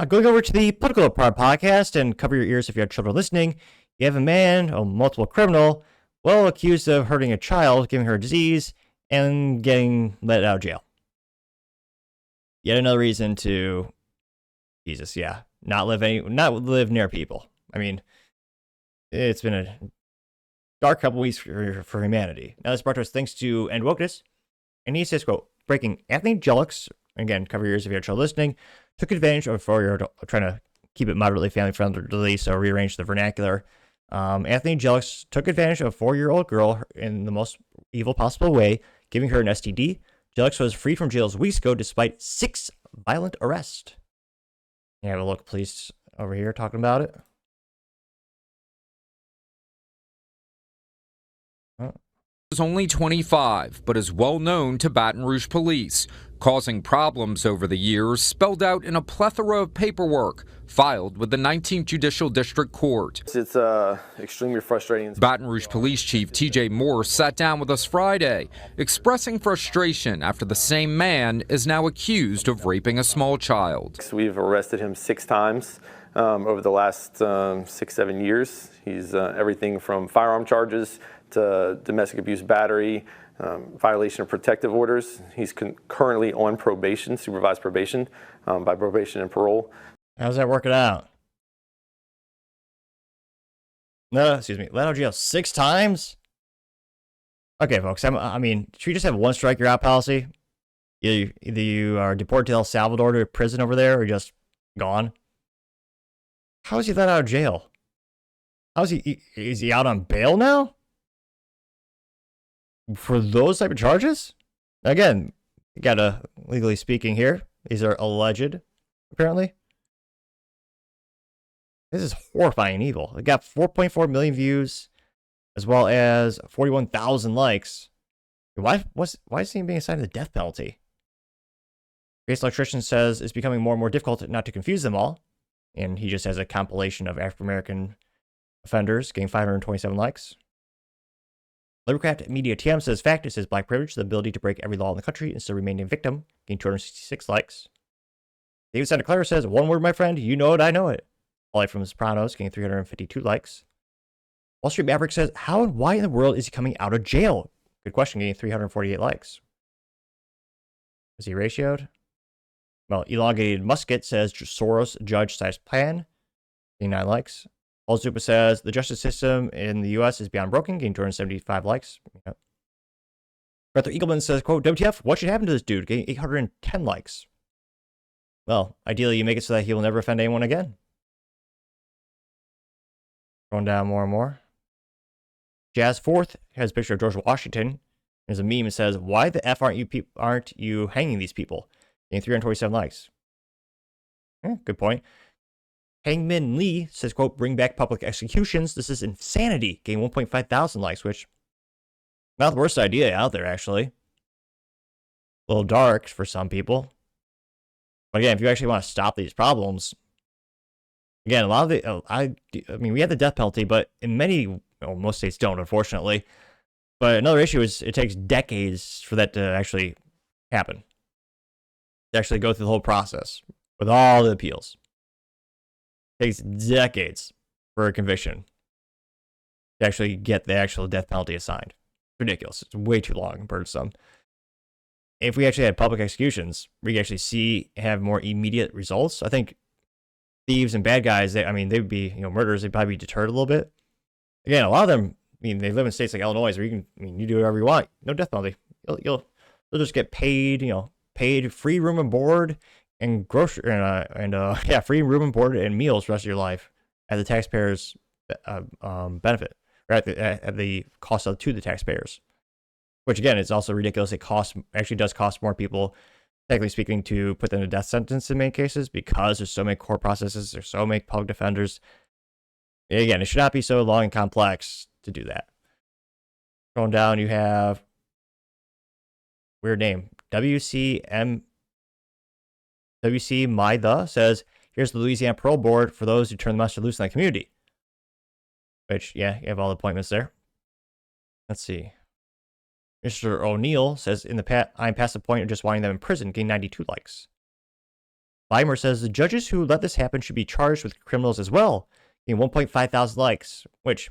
Going over to the Political Part podcast and cover your ears if you have children listening. You have a man, a multiple criminal, well accused of hurting a child, giving her a disease, and getting let out of jail. Yet another reason to, Jesus, yeah, not live near people. I mean, it's been a dark couple weeks for humanity. Now this brought to us thanks to End Wokeness, and he says, quote, breaking Anthony Jellick's, again, cover your ears if you have children listening, took advantage of a 4-year-old, trying to keep it moderately family friendly, so rearrange the vernacular. Anthony Jellick took advantage of a 4-year-old girl in the most evil possible way, giving her an STD. Jellick was freed from jail weeks ago despite 6 violent arrests. You have a look, police over here talking about it. Is only 25, but is well known to Baton Rouge police, causing problems over the years spelled out in a plethora of paperwork filed with the 19th Judicial District Court. It's extremely frustrating. Baton Rouge Police Chief TJ Morse sat down with us Friday, expressing frustration after the same man is now accused of raping a small child. We've arrested him 6 times over the last 6-7 years. He's everything from firearm charges to domestic abuse battery, violation of protective orders. He's currently on probation, supervised probation, by probation and parole. How's that working out? No, excuse me. Let out of jail 6 times? Okay, folks. I mean, should we just have one strike you're out policy? Either you are deported to El Salvador to prison over there, or you're just gone. How is he let out of jail? Is he out on bail now? For those type of charges? Again, you gotta, legally speaking here, these are alleged, apparently. This is horrifying evil. It got 4.4 million views, as well as 41,000 likes. Why is he being assigned the death penalty? Grace Electrician says it's becoming more and more difficult not to confuse them all. And he just has a compilation of African-American offenders getting 527 likes. Libercraft Media TM says fact is his black privilege, the ability to break every law in the country and still remain a victim, getting 266 likes. David Santa Clara says, one word, my friend, you know it, I know it. Ollie from The Sopranos getting 352 likes. Wall Street Maverick says, how and why in the world is he coming out of jail? Good question, getting 348 likes. Is he ratioed? Well, Elongated Musket says Soros judge size plan, getting 9 likes. Paul Zupa says the justice system in the U.S. is beyond broken, getting 275 likes. Yep. Arthur Eagleman says, quote, WTF, what should happen to this dude? Getting 810 likes. Well, ideally you make it so that he will never offend anyone again. Going down more and more. Jazz Fourth has a picture of George Washington. There's a meme that says, why the F aren't you hanging these people? Getting 327 likes. Good point. Hangman Lee says, quote, bring back public executions. This is insanity. Getting 1.5 thousand likes, which not the worst idea out there, actually. A little dark for some people. But again, if you actually want to stop these problems, again, a lot of the, I mean, we have the death penalty, but in many, most states don't, unfortunately. But another issue is it takes decades for that to actually happen. To actually go through the whole process with all the appeals. It takes decades for a conviction to actually get the actual death penalty assigned. It's ridiculous. It's way too long and burdensome. If we actually had public executions, we could actually have more immediate results. I think thieves and bad guys, they would be, murderers, they'd probably be deterred a little bit. Again, a lot of them, they live in states like Illinois where you do whatever you want. No death penalty. You'll just get paid, paid free room and board and free room and board and meals for the rest of your life at the taxpayers' benefit, or at the cost to the taxpayers. Which again, it's also ridiculous. It does cost more people, technically speaking, to put them to death sentence in many cases because there's so many court processes, there's so many public defenders. Again, it should not be so long and complex to do that. Going down, you have weird name WC Maida says, here's the Louisiana Parole Board for those who turn the monster loose in that community. Which, yeah, you have all the appointments there. Let's see. Mr. O'Neill says, I'm past the point of just wanting them in prison, getting 92 likes. Weimer says the judges who let this happen should be charged with criminals as well, getting 1.5 thousand likes, which,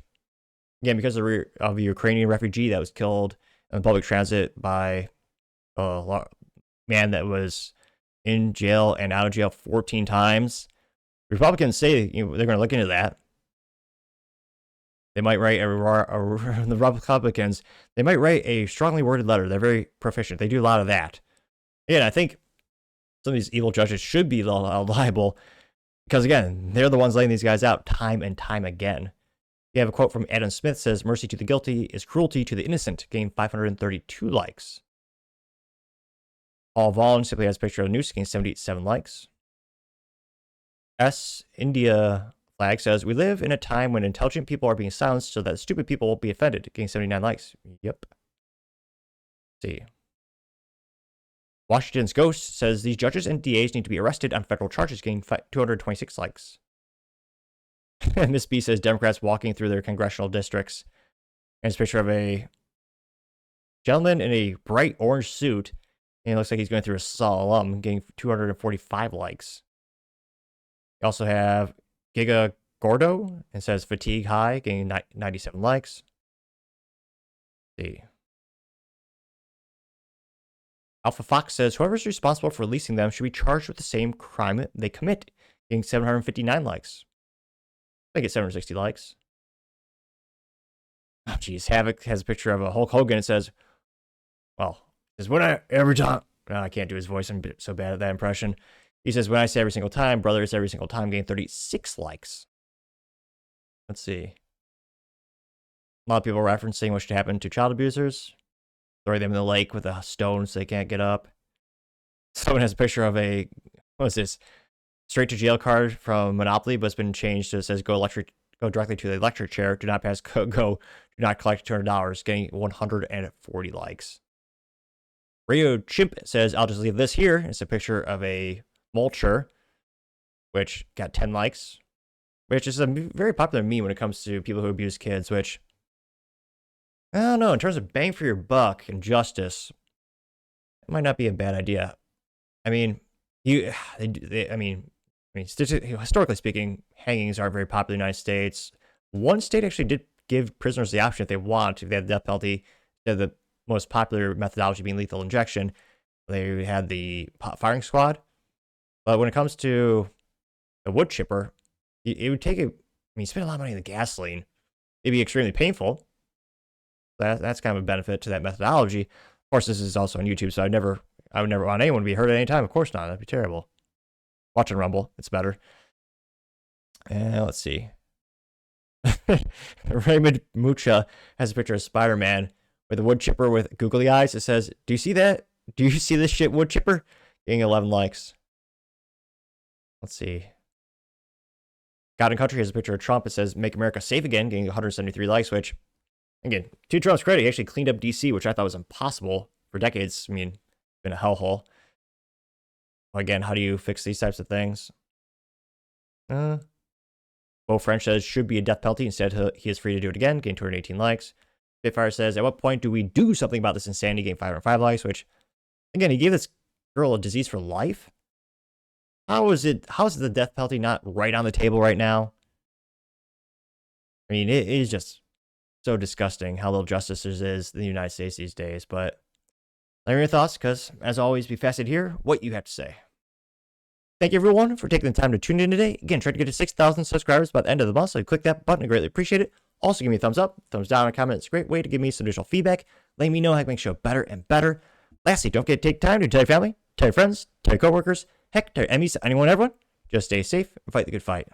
again, because of a Ukrainian refugee that was killed in public transit by a man that was in jail and out of jail 14 times, Republicans say they're going to look into that. They might write the Republicans, they might write a strongly worded letter. They're very proficient. They do a lot of that. And I think some of these evil judges should be liable because, again, they're the ones laying these guys out time and time again. You have a quote from Adam Smith says, "Mercy to the guilty is cruelty to the innocent," gained 532 likes. Paul Vaughn simply has a picture of a noose, gained 77 likes. India Flag says, "We live in a time when intelligent people are being silenced so that stupid people won't be offended," gained 79 likes. Yep. Let's see. Washington's Ghost says, "These judges and DAs need to be arrested on federal charges," gained 226 likes. Miss B says, "Democrats walking through their congressional districts." And it's a picture of a gentleman in a bright orange suit, and it looks like he's going through a solemn, getting 245 likes. You also have Giga Gordo, and says fatigue high, getting 97 likes. Let's see. Alpha Fox says, "Whoever's responsible for releasing them should be charged with the same crime they commit," getting 759 likes. I get 760 likes. Oh, geez. Havoc has a picture of a Hulk Hogan and says, well, says, every time, no, I can't do his voice. I'm so bad at that impression. He says, "When I say every single time, brother, it's every single time," getting 36 likes. Let's see. A lot of people referencing what should happen to child abusers. Throw them in the lake with a stone so they can't get up. Someone has a picture of a, what is this? Straight to jail card from Monopoly, but it's been changed so it says go directly to the electric chair. Do not pass do not collect $200, getting 140 likes. Radio Chimp says, "I'll just leave this here." It's a picture of a mulcher, which got 10 likes, which is a very popular meme when it comes to people who abuse kids, which, I don't know, in terms of bang for your buck and justice, it might not be a bad idea. I mean, historically speaking, hangings are very popular in the United States. One state actually did give prisoners the option if they want, if they had the death penalty, the most popular methodology being lethal injection. They had the firing squad. But when it comes to a wood chipper, it would take you spend a lot of money on the gasoline. It'd be extremely painful. That's kind of a benefit to that methodology. Of course, this is also on YouTube, so I would never want anyone to be hurt at any time. Of course not. That'd be terrible. Watch on Rumble. It's better. And let's see. Raymond Mucha has a picture of Spider-Man with a wood chipper with googly eyes. It says, "Do you see that? Do you see this shit wood chipper?" Getting 11 likes. Let's see. God and Country has a picture of Trump. It says, "Make America Safe Again," getting 173 likes, which, again, to Trump's credit, he actually cleaned up DC, which I thought was impossible for decades. I mean, it's been a hellhole. Again, how do you fix these types of things? Bo French says, "Should be a death penalty. Instead, he is free to do it again," getting 218 likes. Spitfire says, "At what point do we do something about this insanity?" Getting 505 likes, which, again, he gave this girl a disease for life. How is the death penalty not right on the table right now? I mean, it is just so disgusting how little justice there is in the United States these days. But let me know your thoughts, because, as always, be fascinated to hear what you have to say. Thank you, everyone, for taking the time to tune in today. Again, try to get to 6,000 subscribers by the end of the month, so click that button. I greatly appreciate it. Also, give me a thumbs up, thumbs down, and a comment. It's a great way to give me some additional feedback, letting me know how I can make the show better and better. Lastly, don't forget to take time to tell your family, tell your friends, tell your coworkers, heck, tell your enemies, anyone, everyone. Just stay safe and fight the good fight.